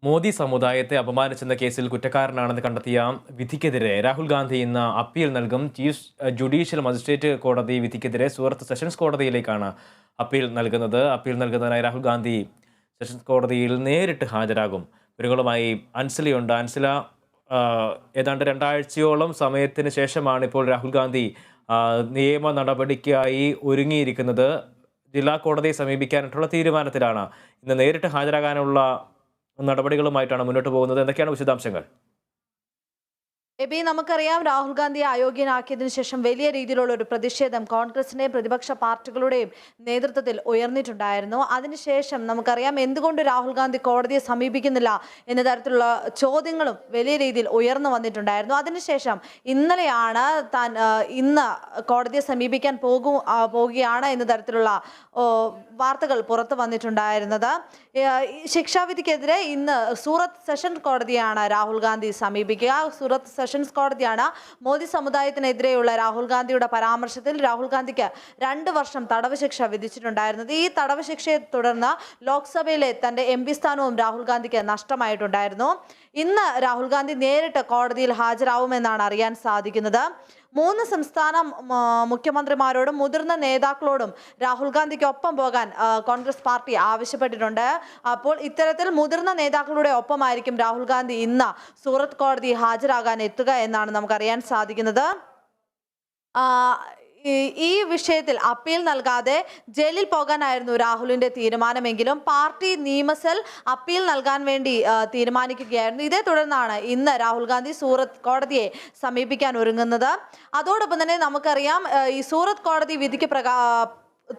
മോദി സമുദായത്തെ അപമാനിച്ചെന്ന കേസിൽ കുറ്റക്കാരനാണെന്ന് കണ്ടെത്തിയ വിധിക്കെതിരെ രാഹുൽ ഗാന്ധി ഇന്ന് അപ്പീൽ നൽകും. ചീഫ് ജുഡീഷ്യൽ മജിസ്ട്രേറ്റ് കോടതി വിധിക്കെതിരെ സൂറത്ത് സെഷൻസ് കോടതിയിലേക്കാണ് അപ്പീൽ നൽകുന്നത്. അപ്പീൽ നൽകുന്നതിനായി രാഹുൽ ഗാന്ധി സെഷൻസ് കോടതിയിൽ നേരിട്ട് ഹാജരാകും. വിവരങ്ങളുമായി അൻസിലയുണ്ട്. അൻസില, ഏതാണ്ട് രണ്ടാഴ്ചയോളം സമയത്തിന് ശേഷമാണ് ഇപ്പോൾ രാഹുൽ ഗാന്ധി നിയമ നടപടിക്കായി ഒരുങ്ങിയിരിക്കുന്നത്. ജില്ലാ കോടതിയെ സമീപിക്കാനായിട്ടുള്ള തീരുമാനത്തിലാണ്. ഇന്ന് നേരിട്ട് ഹാജരാകാനുള്ള നടപടികളുമായിട്ടാണ് മുന്നോട്ട് പോകുന്നത്. എന്തൊക്കെയാണ് വിശദാംശങ്ങൾ? എബി, നമുക്കറിയാം രാഹുൽ ഗാന്ധിയെ അയോഗ്യനാക്കിയതിനു ശേഷം വലിയ രീതിയിലുള്ള ഒരു പ്രതിഷേധം കോൺഗ്രസിന്റെയും പ്രതിപക്ഷ പാർട്ടികളുടെയും നേതൃത്വത്തിൽ ഉയർന്നിട്ടുണ്ടായിരുന്നു. അതിനുശേഷം നമുക്കറിയാം എന്തുകൊണ്ട് രാഹുൽ ഗാന്ധി കോടതിയെ സമീപിക്കുന്നില്ല എന്ന തരത്തിലുള്ള ചോദ്യങ്ങളും വലിയ രീതിയിൽ ഉയർന്നു വന്നിട്ടുണ്ടായിരുന്നു. അതിനുശേഷം ഇന്നലെയാണ് ഇന്ന് കോടതിയെ സമീപിക്കാൻ പോകുകയാണ് എന്ന തരത്തിലുള്ള വാർത്തകൾ പുറത്തു വന്നിട്ടുണ്ടായിരുന്നത്. ശിക്ഷാവിധിക്കെതിരെ ഇന്ന് സൂറത്ത് സെഷൻ കോടതിയാണ് രാഹുൽ ഗാന്ധി സമീപിക്കുക. സൂറത്ത് സെഷൻസ് കോടതിയാണ് മോദി സമുദായത്തിനെതിരെയുള്ള രാഹുൽ ഗാന്ധിയുടെ പരാമർശത്തിൽ രാഹുൽ ഗാന്ധിക്ക് 2 വർഷം തടവ് ശിക്ഷ വിധിച്ചിട്ടുണ്ടായിരുന്നത്. ഈ തടവ് ശിക്ഷയെ തുടർന്ന് ലോക്സഭയിലെ തന്റെ MP സ്ഥാനവും രാഹുൽ ഗാന്ധിക്ക് നഷ്ടമായിട്ടുണ്ടായിരുന്നു. ഇന്ന് രാഹുൽ ഗാന്ധി നേരിട്ട് കോടതിയിൽ ഹാജരാവുമെന്നാണ് അറിയാൻ സാധിക്കുന്നത്. 3 സംസ്ഥാന മുഖ്യമന്ത്രിമാരോടും മുതിർന്ന നേതാക്കളോടും രാഹുൽ ഗാന്ധിക്കൊപ്പം പോകാൻ കോൺഗ്രസ് പാർട്ടി ആവശ്യപ്പെട്ടിട്ടുണ്ട്. അപ്പോൾ ഇത്തരത്തിൽ മുതിർന്ന നേതാക്കളുടെ ഒപ്പമായിരിക്കും രാഹുൽ ഗാന്ധി ഇന്ന് സൂറത്ത് കോടതി ഹാജരാകാൻ എത്തുക എന്നാണ് നമുക്കറിയാൻ സാധിക്കുന്നത്. ഈ വിഷയത്തിൽ അപ്പീൽ നൽകാതെ ജയിലിൽ പോകാനായിരുന്നു രാഹുലിന്റെ തീരുമാനമെങ്കിലും പാർട്ടി നിയമസൽ അപ്പീൽ നൽകാൻ വേണ്ടി തീരുമാനിക്കുകയായിരുന്നു. ഇതേ തുടർന്നാണ് ഇന്ന് രാഹുൽ ഗാന്ധി സൂറത്ത് കോടതിയെ സമീപിക്കാൻ ഒരുങ്ങുന്നത്. അതോടൊപ്പം തന്നെ നമുക്കറിയാം ഈ സൂറത്ത് കോടതി വിധിക്ക്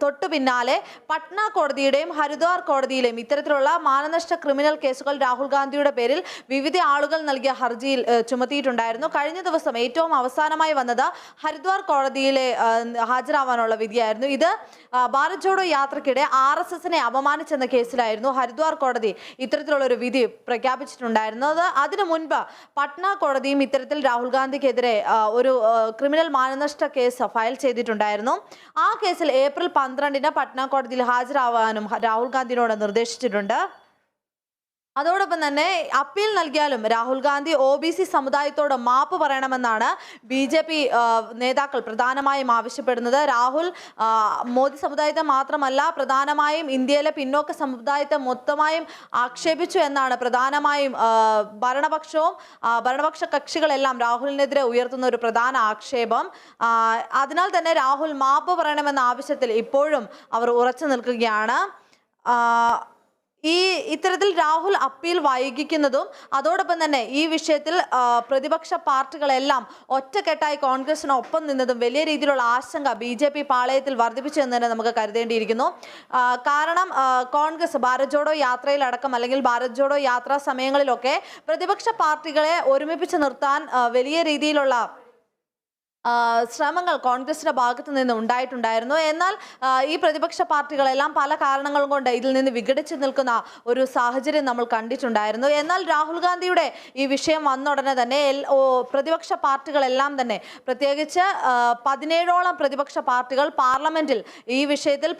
തൊട്ടു പിന്നാലെ പട്ന കോടതിയുടെയും ഹരിദ്വാർ കോടതിയിലെയും ഇത്തരത്തിലുള്ള മാനനഷ്ട ക്രിമിനൽ കേസുകൾ രാഹുൽ ഗാന്ധിയുടെ പേരിൽ വിവിധ ആളുകൾ നൽകിയ ഹർജിയിൽ ചുമത്തിയിട്ടുണ്ടായിരുന്നു. കഴിഞ്ഞ ദിവസം ഏറ്റവും അവസാനമായി വന്നത് ഹരിദ്വാർ കോടതിയിലെ ഹാജരാവാനുള്ള വിധിയായിരുന്നു. ഇത് ഭാരത് ജോഡോ യാത്രക്കിടെ RSSനെ അപമാനിച്ചെന്ന കേസിലായിരുന്നു ഹരിദ്വാർ കോടതി ഇത്തരത്തിലുള്ള ഒരു വിധി പ്രഖ്യാപിച്ചിട്ടുണ്ടായിരുന്നത്. അതിനു മുൻപ് പട്ന കോടതിയും ഇത്തരത്തിൽ രാഹുൽ ഗാന്ധിക്കെതിരെ ഒരു ക്രിമിനൽ മാനനഷ്ട കേസ് ഫയൽ ചെയ്തിട്ടുണ്ടായിരുന്നു. ആ കേസിൽ ഏപ്രിൽ 12-ന് പട്ന കോടതിയിൽ ഹാജരാവാനും രാഹുൽ ഗാന്ധിയോട് നിർദ്ദേശിച്ചിട്ടുണ്ട്. അതോടൊപ്പം തന്നെ അപ്പീൽ നൽകിയാലും രാഹുൽ ഗാന്ധി OBC സമുദായത്തോട് മാപ്പ് പറയണമെന്നാണ് BJP നേതാക്കൾ പ്രധാനമായും ആവശ്യപ്പെടുന്നത്. രാഹുൽ മോദി സമുദായത്തെ മാത്രമല്ല പ്രധാനമായും ഇന്ത്യയിലെ പിന്നോക്ക സമുദായത്തെ മൊത്തമായും ആക്ഷേപിച്ചു എന്നാണ് പ്രധാനമായും ഭരണപക്ഷ കക്ഷികളെല്ലാം രാഹുലിനെതിരെ ഉയർത്തുന്ന ഒരു പ്രധാന ആക്ഷേപം. അതിനാൽ തന്നെ രാഹുൽ മാപ്പ് പറയണമെന്ന ആവശ്യത്തിൽ ഇപ്പോഴും അവർ ഉറച്ചു നിൽക്കുകയാണ്. ഇത്തരത്തിൽ രാഹുൽ അപ്പീൽ വൈകിക്കുന്നതും അതോടൊപ്പം തന്നെ ഈ വിഷയത്തിൽ പ്രതിപക്ഷ പാർട്ടികളെല്ലാം ഒറ്റക്കെട്ടായി കോൺഗ്രസിനൊപ്പം നിന്നതും വലിയ രീതിയിലുള്ള ആശങ്ക BJP പാളയത്തിൽ വർദ്ധിപ്പിച്ചു എന്ന് തന്നെ നമുക്ക് കരുതേണ്ടിയിരിക്കുന്നു. കാരണം കോൺഗ്രസ് ഭാരത് ജോഡോ യാത്രയിലടക്കം അല്ലെങ്കിൽ ഭാരത് ജോഡോ യാത്രാ സമയങ്ങളിലൊക്കെ പ്രതിപക്ഷ പാർട്ടികളെ ഒരുമിപ്പിച്ച് നിർത്താൻ വലിയ രീതിയിലുള്ള ശ്രമങ്ങൾ കോൺഗ്രസിന്റെ ഭാഗത്തു നിന്ന് ഉണ്ടായിട്ടുണ്ടായിരുന്നു. എന്നാൽ ഈ പ്രതിപക്ഷ പാർട്ടികളെല്ലാം പല കാരണങ്ങൾ കൊണ്ട് ഇതിൽ നിന്ന് വിഘടിച്ചു നിൽക്കുന്ന ഒരു സാഹചര്യം നമ്മൾ കണ്ടിട്ടുണ്ടായിരുന്നു. എന്നാൽ രാഹുൽ ഗാന്ധിയുടെ ഈ വിഷയം വന്ന ഉടനെ തന്നെ പ്രതിപക്ഷ പാർട്ടികളെല്ലാം തന്നെ പ്രത്യേകിച്ച് 17ഓളം പ്രതിപക്ഷ പാർട്ടികൾ പാർലമെന്റിൽ ഈ വിഷയത്തിൽ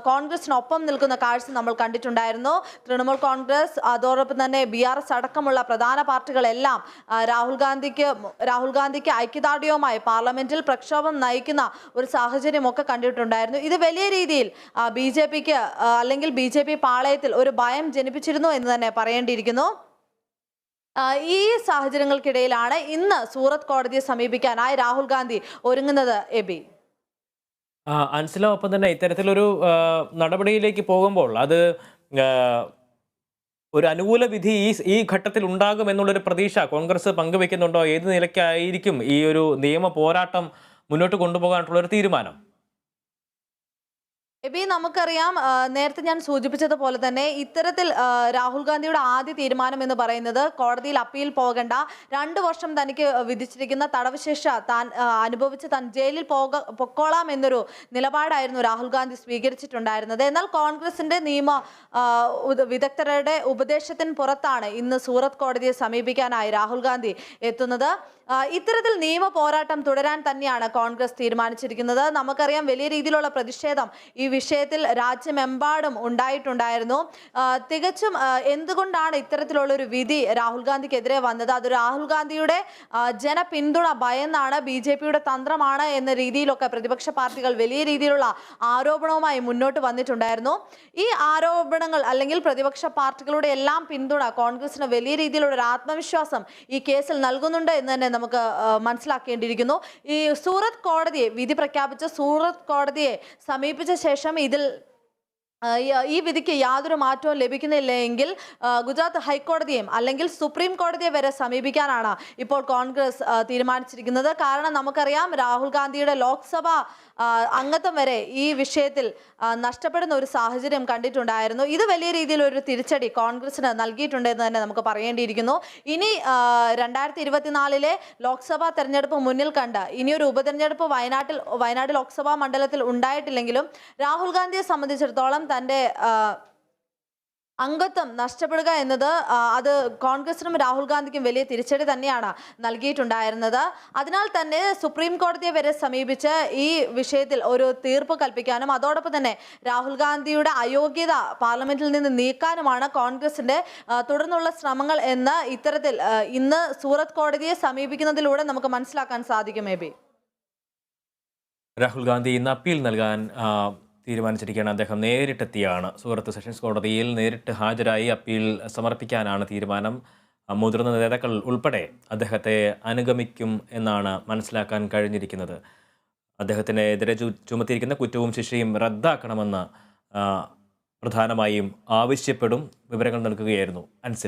കോൺഗ്രസിനൊപ്പം നിൽക്കുന്ന കാഴ്ച നമ്മൾ കണ്ടിട്ടുണ്ടായിരുന്നു. തൃണമൂൽ കോൺഗ്രസ് അതോടൊപ്പം തന്നെ BRS അടക്കമുള്ള പ്രധാന പാർട്ടികളെല്ലാം രാഹുൽ ഗാന്ധിക്ക് ഐക്യദാർഢ്യവുമായി പാർലമെന്റിൽ പ്രക്ഷോഭം നയിക്കുന്ന ഒരു സാഹചര്യമൊക്കെ കണ്ടിട്ടുണ്ടായിരുന്നു. ഇത് വലിയ രീതിയിൽ BJPക്ക് അല്ലെങ്കിൽ BJP പാളയത്തിൽ ഒരു ഭയം ജനിപ്പിച്ചിരുന്നു എന്ന് തന്നെ പറയേണ്ടിയിരിക്കുന്നു. ഈ സാഹചര്യങ്ങൾക്കിടയിലാണ് ഇന്ന് സൂറത്ത് കോടതിയെ സമീപിക്കാനായി രാഹുൽ ഗാന്ധി ഒരുങ്ങുന്നത്. എബി, അൻസില, ഒപ്പം തന്നെ ഇത്തരത്തിലൊരു നടപടിയിലേക്ക് പോകുമ്പോൾ അത് ഒരു അനുകൂല വിധി ഈ ഘട്ടത്തിൽ ഉണ്ടാകും എന്നുള്ളൊരു പ്രതീക്ഷ കോൺഗ്രസ് പങ്കുവെക്കുന്നുണ്ടോ? ഏത് നിലയ്ക്കായിരിക്കും ഈ ഒരു നിയമ പോരാട്ടം മുന്നോട്ട് കൊണ്ടുപോകാനായിട്ടുള്ളൊരു തീരുമാനം? എബി, നമുക്കറിയാം നേരത്തെ ഞാൻ സൂചിപ്പിച്ചതുപോലെ തന്നെ ഇത്തരത്തിൽ രാഹുൽ ഗാന്ധിയുടെ ആദ്യ തീരുമാനം എന്ന് പറയുന്നത് കോടതിയിൽ അപ്പീൽ പോകേണ്ട, 2 വർഷം തനിക്ക് വിധിച്ചിരിക്കുന്ന തടവ് ശിക്ഷ താൻ അനുഭവിച്ച് താൻ ജയിലിൽ പൊക്കോളാം എന്നൊരു നിലപാടായിരുന്നു രാഹുൽ ഗാന്ധി സ്വീകരിച്ചിട്ടുണ്ടായിരുന്നത്. എന്നാൽ കോൺഗ്രസിന്റെ നിയമ വിദഗ്ധരുടെ ഉപദേശത്തിന് പുറത്താണ് ഇന്ന് സൂറത്ത് കോടതിയെ സമീപിക്കാനായി രാഹുൽ ഗാന്ധി എത്തുന്നത്. ഇത്തരത്തിൽ നിയമ പോരാട്ടം തുടരാൻ തന്നെയാണ് കോൺഗ്രസ് തീരുമാനിച്ചിരിക്കുന്നത്. നമുക്കറിയാം വലിയ രീതിയിലുള്ള പ്രതിഷേധം ഈ വിഷയത്തിൽ രാജ്യമെമ്പാടും ഉണ്ടായിട്ടുണ്ടായിരുന്നു. തികച്ചും എന്തുകൊണ്ടാണ് ഇത്തരത്തിലുള്ളൊരു വിധി രാഹുൽ ഗാന്ധിക്കെതിരെ വന്നത്? അത് രാഹുൽ ഗാന്ധിയുടെ ജനപിന്തുണ ഭയന്നാണ്, BJPയുടെ തന്ത്രമാണ് എന്ന രീതിയിലൊക്കെ പ്രതിപക്ഷ പാർട്ടികൾ വലിയ രീതിയിലുള്ള ആരോപണവുമായി മുന്നോട്ട് വന്നിട്ടുണ്ടായിരുന്നു. ഈ ആരോപണങ്ങൾ അല്ലെങ്കിൽ പ്രതിപക്ഷ പാർട്ടികളുടെ എല്ലാം പിന്തുണ കോൺഗ്രസിന് വലിയ രീതിയിലുള്ള ഒരു ആത്മവിശ്വാസം ഈ കേസിൽ നൽകുന്നുണ്ട് എന്ന് തന്നെ നമുക്ക് മനസ്സിലാക്കേണ്ടിയിരിക്കുന്നു. ഈ സൂറത്ത് കോടതിയെ വിധി പ്രഖ്യാപിച്ച സൂറത്ത് കോടതിയെ സമീപിച്ച ശേഷം ഈ വിധിക്ക് യാതൊരു മാറ്റവും ലഭിക്കുന്നില്ല എങ്കിൽ ഗുജറാത്ത് ഹൈക്കോടതിയെയും അല്ലെങ്കിൽ സുപ്രീം കോടതിയെ വരെ സമീപിക്കാനാണ് ഇപ്പോൾ കോൺഗ്രസ് തീരുമാനിച്ചിരിക്കുന്നത്. കാരണം നമുക്കറിയാം, രാഹുൽ ഗാന്ധിയുടെ ലോക്സഭ അംഗത്വം വരെ ഈ വിഷയത്തിൽ നഷ്ടപ്പെടുന്ന ഒരു സാഹചര്യം കണ്ടിട്ടുണ്ടായിരുന്നു. ഇത് വലിയ രീതിയിലൊരു തിരിച്ചടി കോൺഗ്രസിന് നൽകിയിട്ടുണ്ടെന്ന് തന്നെ നമുക്ക് പറയേണ്ടിയിരിക്കുന്നു. ഇനി 2024 ലോക്സഭാ തെരഞ്ഞെടുപ്പ് മുന്നിൽ കണ്ട് ഇനിയൊരു ഉപതെരഞ്ഞെടുപ്പ് വയനാട് ലോക്സഭാ മണ്ഡലത്തിൽ ഉണ്ടായിട്ടില്ലെങ്കിലും രാഹുൽ ഗാന്ധിയെ സംബന്ധിച്ചിടത്തോളം തൻ്റെ അംഗത്വം നഷ്ടപ്പെടുക എന്നത് അത് കോൺഗ്രസിനും രാഹുൽ ഗാന്ധിക്കും വലിയ തിരിച്ചടി തന്നെയാണ് നൽകിയിട്ടുണ്ടായിരുന്നത്. അതിനാൽ തന്നെ സുപ്രീം കോടതിയെ വരെ സമീപിച്ച് ഈ വിഷയത്തിൽ ഒരു തീർപ്പ് കൽപ്പിക്കാനും അതോടൊപ്പം തന്നെ രാഹുൽ ഗാന്ധിയുടെ അയോഗ്യത പാർലമെന്റിൽ നിന്ന് നീക്കാനുമാണ് കോൺഗ്രസിന്റെ തുടർന്നുള്ള ശ്രമങ്ങൾ എന്ന് ഇത്തരത്തിൽ ഇന്ന് സൂറത്ത് കോടതിയെ സമീപിക്കുന്നതിലൂടെ നമുക്ക് മനസ്സിലാക്കാൻ സാധിക്കും. രാഹുൽ ഗാന്ധി ഇന്ന് അപ്പീൽ നൽകാൻ തീരുമാനിച്ചിരിക്കുകയാണ്. അദ്ദേഹം നേരിട്ടെത്തിയാണ് സൂറത്ത് സെഷൻസ് കോടതിയിൽ നേരിട്ട് ഹാജരായി അപ്പീൽ സമർപ്പിക്കാനാണ് തീരുമാനം. മുതിർന്ന നേതാക്കൾ ഉൾപ്പെടെ അദ്ദേഹത്തെ അനുഗമിക്കും എന്നാണ് മനസ്സിലാക്കാൻ കഴിഞ്ഞിരിക്കുന്നത്. അദ്ദേഹത്തിനെതിരെ ചുമത്തിയിരിക്കുന്ന കുറ്റവും ശിക്ഷയും റദ്ദാക്കണമെന്ന് പ്രധാനമായും ആവശ്യപ്പെടും. വിവരങ്ങൾ നൽകുകയായിരുന്നു അൻസിൽ.